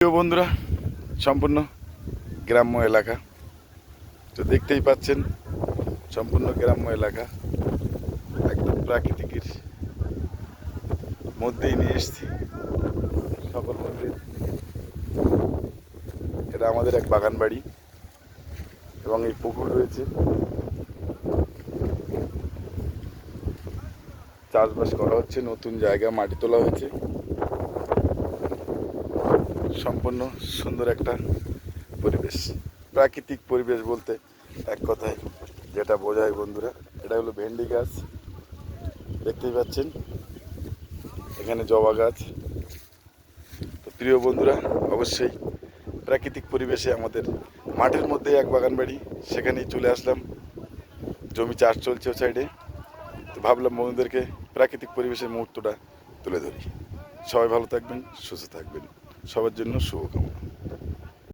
প্রিয় বন্ধুরা, সম্পূর্ণ গ্রাম্য এলাকা। তো দেখতেই পাচ্ছেন, সম্পূর্ণ গ্রাম্য এলাকা, একদম প্রাকৃতিকের মধ্যেই নিয়ে এসেছি সকল মধ্যে। এটা আমাদের এক বাগান বাড়ি এবং এই পুকুর রয়েছে, চাষবাস করা হচ্ছে, নতুন জায়গা মাটি তোলা হয়েছে। সম্পূর্ণ সুন্দর একটা পরিবেশ, প্রাকৃতিক পরিবেশ বলতে এক কথায় যেটা বোঝায় বন্ধুরা, এটা হলো ভেন্ডি গাছ। দেখতেই পাচ্ছেন এখানে জবা গাছ। তো প্রিয় বন্ধুরা, অবশ্যই প্রাকৃতিক পরিবেশে আমাদের মাঠের মধ্যে এক বাগান বাড়ি, সেখানেই চলে আসলাম। জমি চাষ চলছে ও সাইডে। তো ভাবলাম বন্ধুদেরকে প্রাকৃতিক পরিবেশের মুহূর্তটা তুলে ধরি। সবাই ভালো থাকবেন, সুস্থ থাকবেন, সবার জন্য শুভকামনা।